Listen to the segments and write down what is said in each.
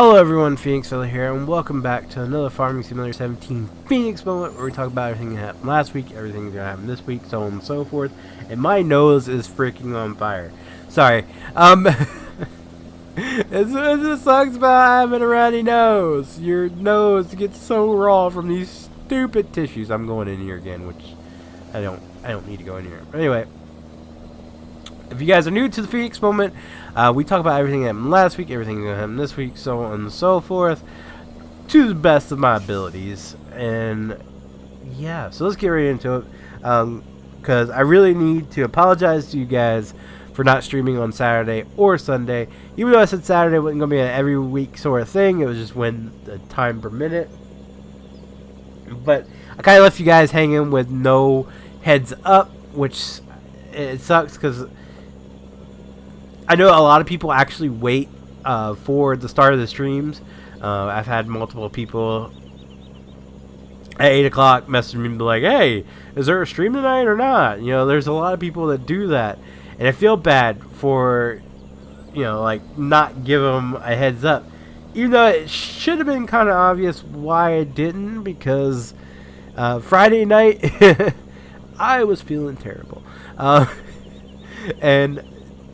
Hello everyone, Feenix here, and welcome back to another Farming Simulator 17 Feenix moment where we talk about everything that happened last week, everything that's going to happen this week, so on and so forth. And my nose is freaking on fire. Sorry. It sucks about having a runny nose. Your nose gets so raw from these stupid tissues. I'm going in here again, which I don't need to go in here. But anyway, if you guys are new to the Feenix moment, we talk about everything that happened last week, everything that happened this week, so on and so forth, to the best of my abilities. And yeah, so let's get right into it, because I really need to apologize to you guys for not streaming on Saturday or Sunday. Even though I said Saturday wasn't going to be an every week sort of thing, it was just when the time permitted. But I kind of left you guys hanging with no heads up, which it sucks because I know a lot of people actually wait for the start of the streams. I've had multiple people at 8 o'clock message me and be like, hey, is there a stream tonight or not? You know, there's a lot of people that do that. And I feel bad for, you know, like, not give them a heads up. Even though it should have been kind of obvious why I didn't, because Friday night, I was feeling terrible. And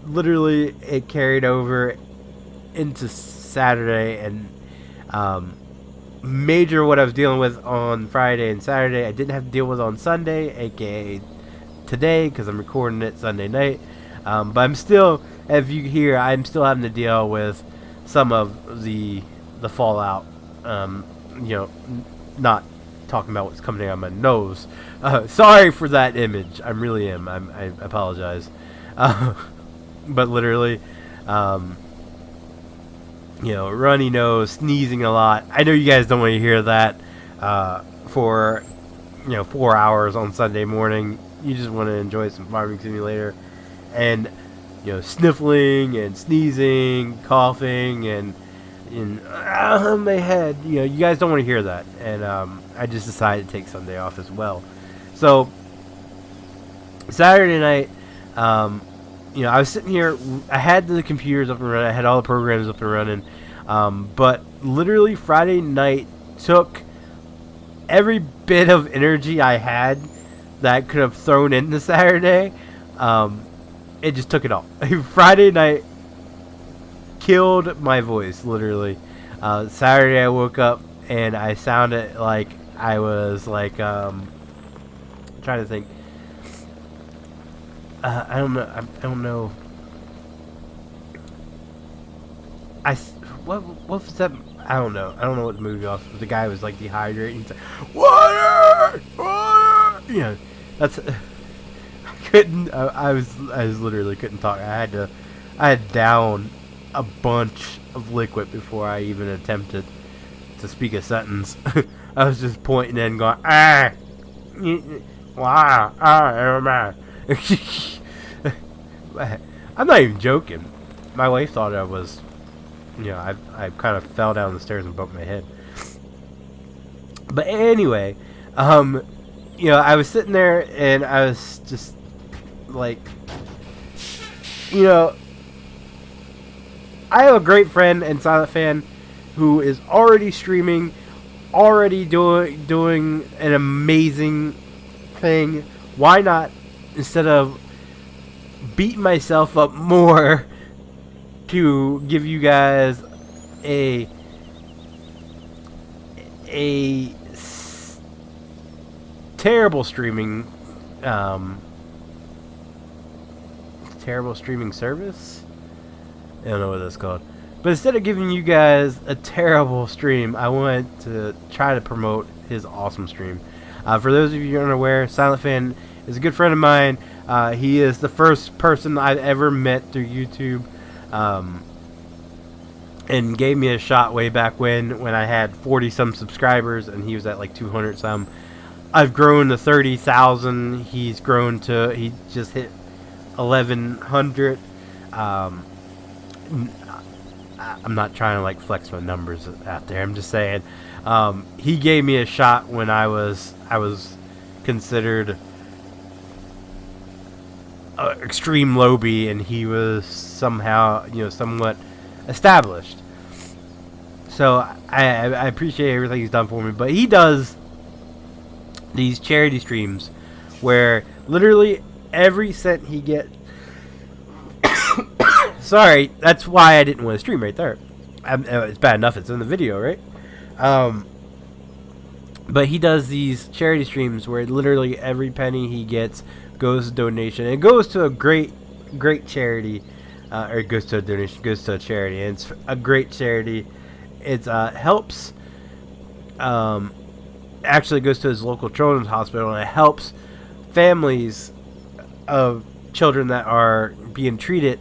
literally it carried over into Saturday, and major what I was dealing with on Friday and Saturday I didn't have to deal with on Sunday, aka today, because I'm recording it Sunday night. But I'm still, as you hear, I'm still having to deal with some of the fallout. You know, not talking about what's coming out of my nose. Sorry for that image. I really am. I apologize. But literally, you know, runny nose, sneezing a lot. I know you guys don't want to hear that for, you know, 4 hours on Sunday morning. You just want to enjoy some Farming Simulator. And, you know, sniffling and sneezing, coughing, and my head. You know, you guys don't want to hear that. And I just decided to take Sunday off as well. So, Saturday night, you know, I was sitting here, I had the computers up and running, I had all the programs up and running, but literally Friday night took every bit of energy I had that I could have thrown into Saturday. It just took it all. Friday night killed my voice, literally. Saturday I woke up and I sounded like I was like, trying to think. I don't know. I don't know. What was that? I don't know. I don't know what the movie was. The guy was like dehydrated. He's like, water, water. You know, that's. I couldn't. I was literally couldn't talk. I had down a bunch of liquid before I even attempted to speak a sentence. I was just pointing and going, wow, I'm not even joking. My wife thought I was, you know, I kind of fell down the stairs and bumped my head. But anyway, you know, I was sitting there and I was just like, you know, I have a great friend and Silent Fan who is already streaming, already doing an amazing thing. Why not, instead of beating myself up more, to give you guys a terrible streaming service? I don't know what that's called. But instead of giving you guys a terrible stream, I wanted to try to promote his awesome stream. For those of you who aren't aware, Silent Fan is a good friend of mine. He is the first person I've ever met through YouTube, and gave me a shot way back when I had 40-some subscribers, and he was at like 200-some. I've grown to 30,000. He's grown to, he just hit 1,100. I'm not trying to like flex my numbers out there. I'm just saying, he gave me a shot when I was considered extreme lowbie, and he was somehow, you know, somewhat established. So I appreciate everything he's done for me. But he does these charity streams where literally every cent he gets. Sorry, that's why I didn't want to stream right there. It's bad enough it's in the video, right? But he does these charity streams where literally every penny he gets goes to donation. It goes to a great charity, or it goes to a donation, goes to a charity, and it's a great charity. It helps. Actually goes to his local children's hospital, and it helps families of children that are being treated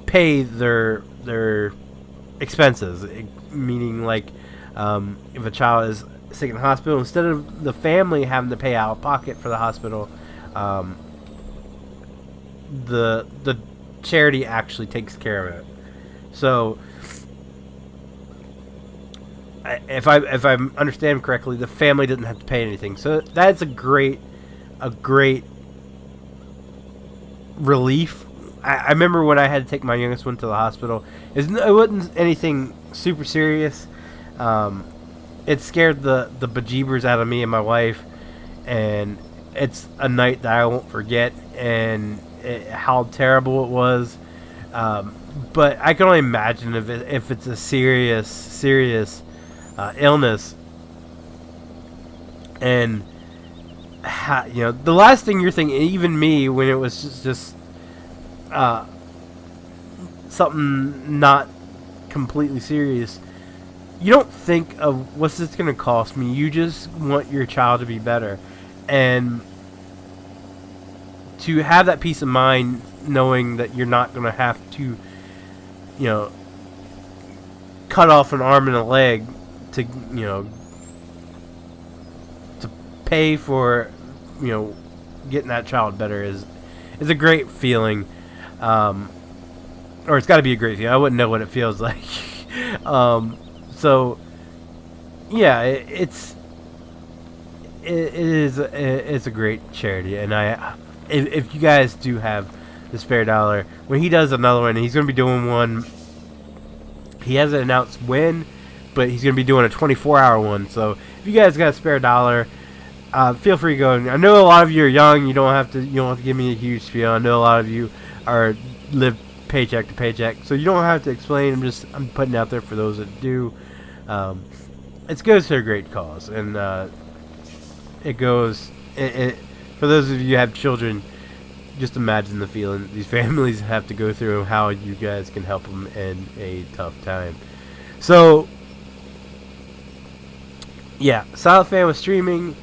pay their expenses. Meaning, like, if a child is sick in the hospital, instead of the family having to pay out of pocket for the hospital, the charity actually takes care of it. So, if I understand correctly, the family doesn't have to pay anything. So that's a great relief. I remember when I had to take my youngest one to the hospital. It wasn't anything super serious. It scared the bejeebers out of me and my wife, and it's a night that I won't forget, and how terrible it was. But I can only imagine if it's a serious illness, and the last thing you're thinking, even me, when it was just something not completely serious, you don't think of what's this going to cost me. You just want your child to be better, and to have that peace of mind knowing that you're not going to have to, cut off an arm and a leg to pay for getting that child better is a great feeling. Or it's got to be a great feeling. I wouldn't know what it feels like. So yeah, it's a great charity, and if you guys do have the spare dollar, when he does another one, he's going to be doing one. He hasn't announced when, but he's going to be doing a 24-hour one. So if you guys got a spare dollar, feel free to go. I know a lot of you are young. You don't have to give me a huge spiel. I know a lot of you live paycheck to paycheck, so you don't have to explain. I'm putting it out there for those that do. It goes to a great cause, and it goes. For those of you who have children, just imagine the feeling these families have to go through, and how you guys can help them in a tough time. So, yeah, Silent Fan was streaming.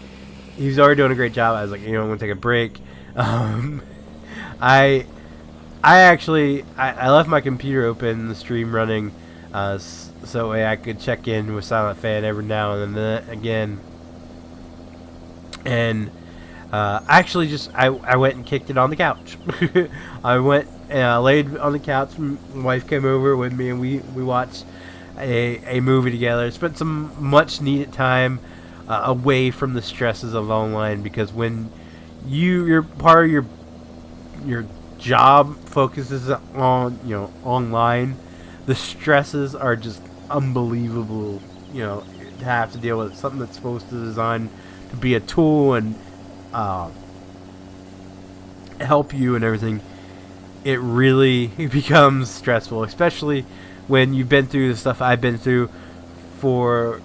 He was already doing a great job. I was like, I'm going to take a break. I actually left my computer open, the stream running, so way I could check in with Silent Fan every now and then again. And actually, I went and kicked it on the couch. I went and I laid on the couch. My wife came over with me, and we watched a movie together. Spent some much needed time away from the stresses of online, because when you're part of your job focuses on online, the stresses are just unbelievable. To have to deal with something that's supposed to design to be a tool and help you and everything. It really becomes stressful, especially when you've been through the stuff I've been through for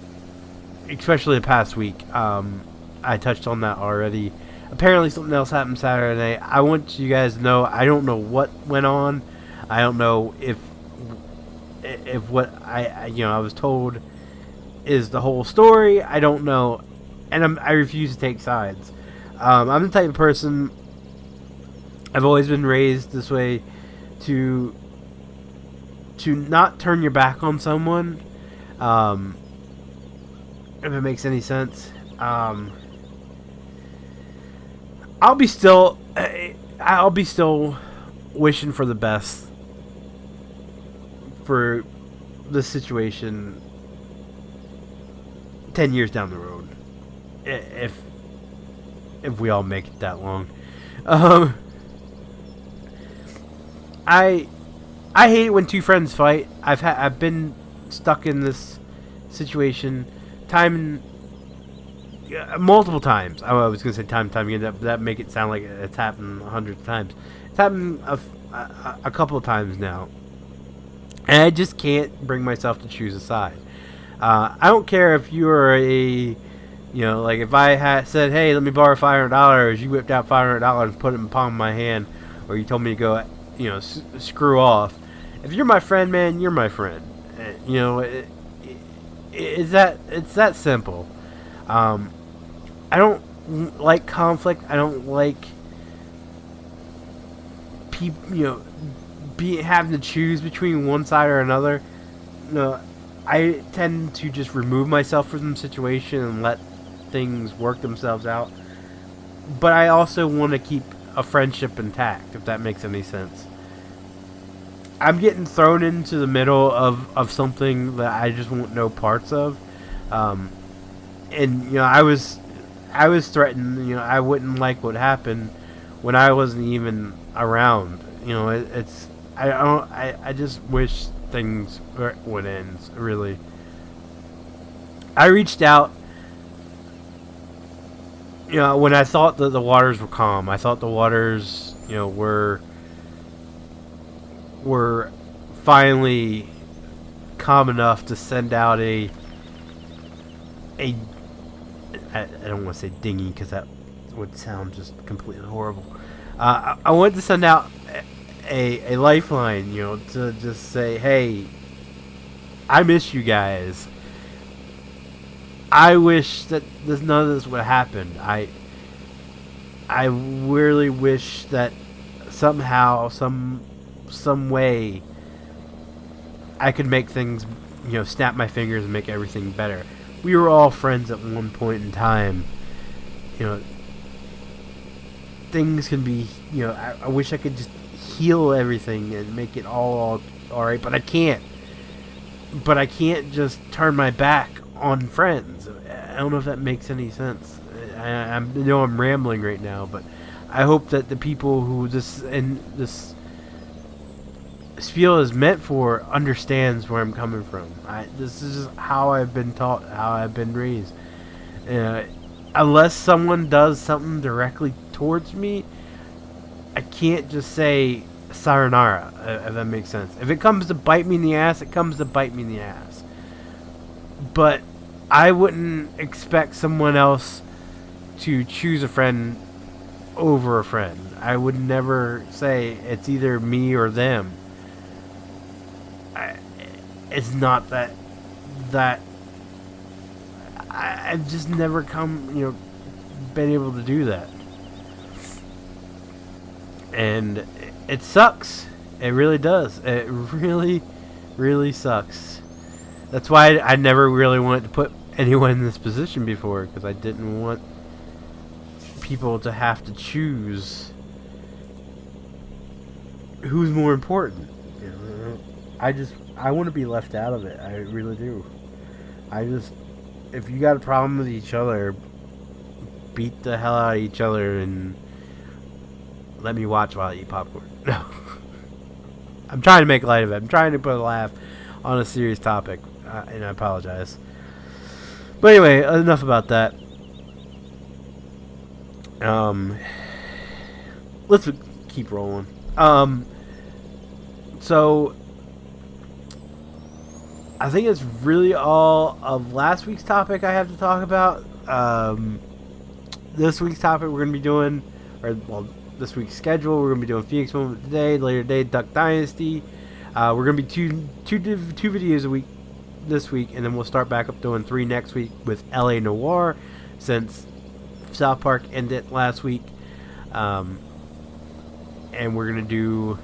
especially the past week. I touched on that already. Apparently something else happened Saturday. I want you guys to know, I don't know what went on. I don't know if what I was told is the whole story. I don't know, and I refuse to take sides. I'm the type of person, I've always been raised this way, to not turn your back on someone, if it makes any sense. I'll be still wishing for the best for the situation 10 years down the road, if we all make it that long. I hate it when two friends fight. I've been stuck in this situation, multiple times. I was gonna say time and time again. That make it sound like it's happened hundreds of times. It's happened a couple of times now, and I just can't bring myself to choose a side. I don't care if you're like if I had said, "Hey, let me borrow $500," you whipped out $500 and put it in the palm of my hand, or you told me to go, screw off. If you're my friend, man, you're my friend. It's that simple. I don't like conflict. I don't like people, having to choose between one side or another. I tend to just remove myself from the situation and let things work themselves out. But I also want to keep a friendship intact, if that makes any sense. I'm getting thrown into the middle of something that I just want no parts of. And I was threatened. I wouldn't like what happened when I wasn't even around. I just wish things would end. Really, I reached out. When I thought that the waters were calm, I thought the waters, were finally calm enough to send out I don't want to say dinghy because that would sound just completely horrible. I wanted to send out a lifeline, to just say, hey, I miss you guys. I wish that none of this would have happened. I really wish that somehow, some way, I could make things, snap my fingers and make everything better. We were all friends at one point in time. Things can be, I wish I could just heal everything and make it all right, but I can't. But I can't just turn my back on friends. I don't know if that makes any sense. I know I'm rambling right now, but I hope that the people who this spiel is meant for understands where I'm coming from. This is just how I've been taught, how I've been raised. Unless someone does something directly towards me, I can't just say sayonara, if that makes sense. If it comes to bite me in the ass, it comes to bite me in the ass. But I wouldn't expect someone else to choose a friend over a friend. I would never say it's either me or them. It's not that I've just never been able to do that. And it sucks. It really does. It really, really sucks. That's why I never really wanted to put anyone in this position before, because I didn't want people to have to choose who's more important. I want to be left out of it. I really do. If you got a problem with each other, beat the hell out of each other and let me watch while I eat popcorn. No. I'm trying to make light of it. I'm trying to put a laugh on a serious topic, and I apologize. But anyway, enough about that. Let's keep rolling. So I think it's really all of last week's topic I have to talk about. This week's topic we're going to be doing, this week's schedule, we're going to be doing Feenix Moment today, later today, Duck Dynasty. We're going to be two videos a week this week, and then we'll start back up doing 3 next week with LA Noir, since South Park ended last week. And we're going to do,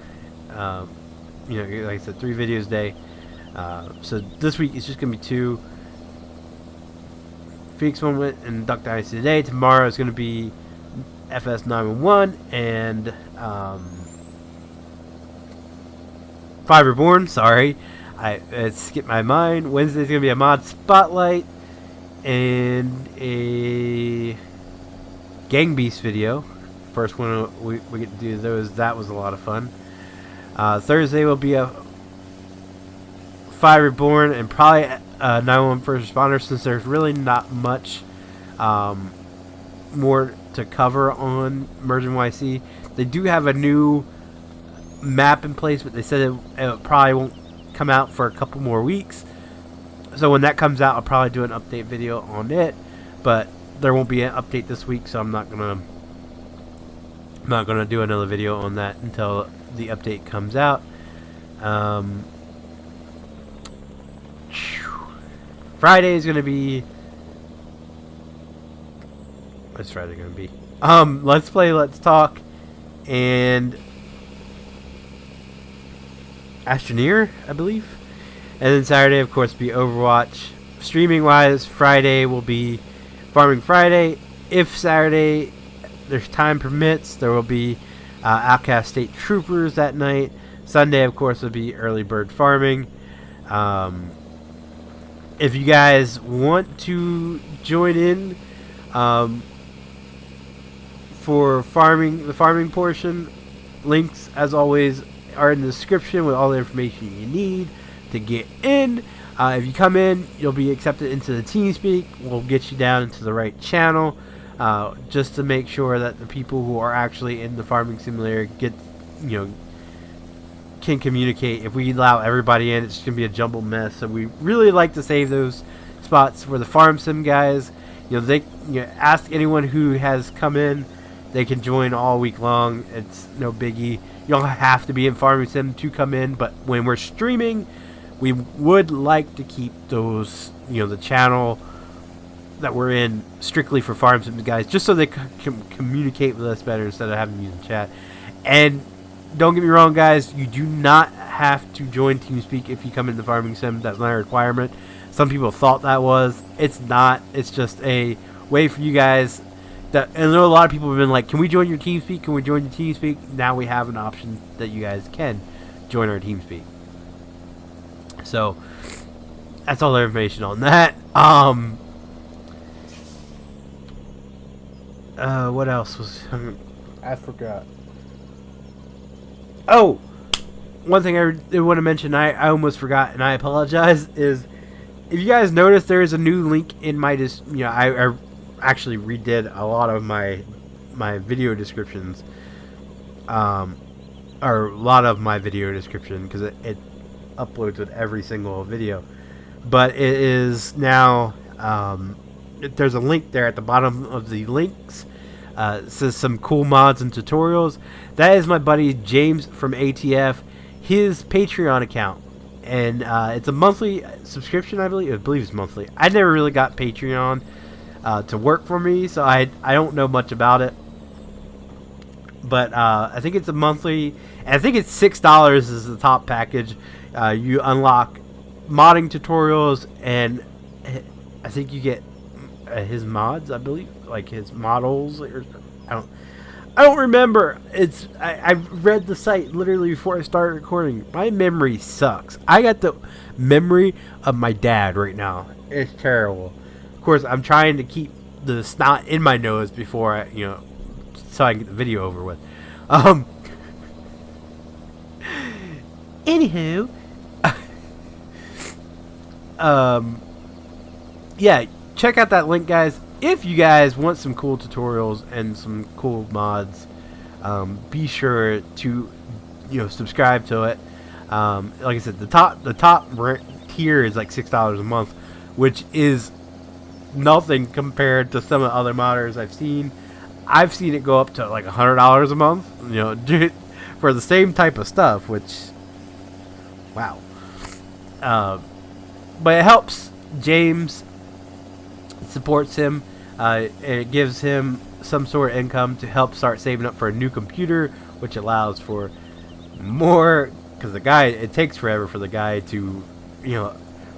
like I said, 3 videos a day. So this week it's just going to be 2. Feenix Moment and Duck Dynasty today. Tomorrow is going to be FS911 and Five Reborn. Sorry, I skipped my mind. Wednesday's going to be a mod spotlight and a Gang Beast video. First one we get to do those. That was a lot of fun. Thursday will be a Five Reborn and probably 911 first responders, since there's really not much more to cover on Merge NYC. They do have a new map in place, but they said it probably won't come out for a couple more weeks. So when that comes out, I'll probably do an update video on it, but there won't be an update this week, so I'm not gonna do another video on that until the update comes out. Friday is gonna be. What's Friday gonna be? Let's play, let's talk, and Astroneer, I believe. And then Saturday, of course, be Overwatch. Streaming wise, Friday will be Farming Friday. If Saturday there's time permits, there will be Outcast State Troopers that night. Sunday, of course, will be Early Bird Farming. If you guys want to join in for farming, the farming portion, links as always are in the description with all the information you need to get in. If you come in, you'll be accepted into the TeamSpeak. We'll get you down into the right channel, just to make sure that the people who are actually in the farming simulator can communicate. If we allow everybody in, it's gonna be a jumbled mess. So we really like to save those spots for the farm sim guys. Ask anyone who has come in. They can join all week long. It's no biggie. You don't have to be in farming sim to come in, but when we're streaming, we would like to keep those, the channel that we're in strictly for farm sim guys, just so they can communicate with us better instead of having to use the chat. And don't get me wrong, guys, you do not have to join TeamSpeak if you come into farming sim. That's not a requirement. Some people thought that was. It's not. It's just a way for you guys. And I know a lot of people have been like, can we join your TeamSpeak? Can we join your TeamSpeak? Now we have an option that you guys can join our TeamSpeak. So that's all the information on that. What else was I forgot? Oh, one thing I want to mention, I almost forgot, and I apologize, is if you guys notice, there is a new link in my I actually redid a lot of my video descriptions, or a lot of my video description, because it uploads with every single video, but it is now there's a link there at the bottom of the links. It says some cool mods and tutorials. That is my buddy James from ATF, his Patreon account, and it's a monthly subscription. I believe it's monthly. I never really got Patreon to work for me, so I don't know much about it, but I think it's a monthly, and I think it's $6 is the top package. You unlock modding tutorials, and I think you get his mods, I believe, like his models, or I don't remember. I read the site literally before I started recording. My memory sucks. I got the memory of my dad right now. It's terrible. Of course, I'm trying to keep the snot in my nose before I, so I can get the video over with. Anywho, yeah, check out that link, guys. If you guys want some cool tutorials and some cool mods, be sure to subscribe to it. Like I said, the top tier is like $6 a month, which is nothing compared to some of the other modders I've seen. I've seen it go up to like $100 a month, for the same type of stuff, which, wow. But it helps James. It supports him. It gives him some sort of income to help start saving up for a new computer, which allows for more, because the guy, it takes forever for the guy to,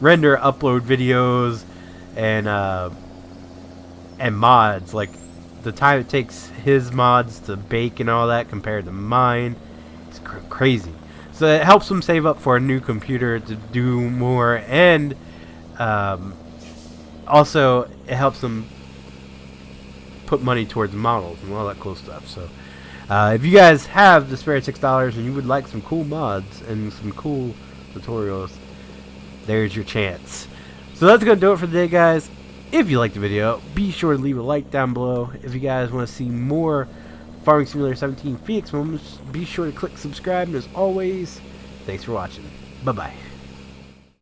render, upload videos, and mods. Like the time it takes his mods to bake and all that compared to mine, it's crazy. So it helps him save up for a new computer to do more, and also it helps him put money towards models and all that cool stuff. So if you guys have the spare $6 and you would like some cool mods and some cool tutorials, there's your chance. So that's going to do it for today, guys. If you liked the video, be sure to leave a like down below. If you guys want to see more Farming Simulator 17 Feenix moments, be sure to click subscribe. And as always, thanks for watching. Bye-bye.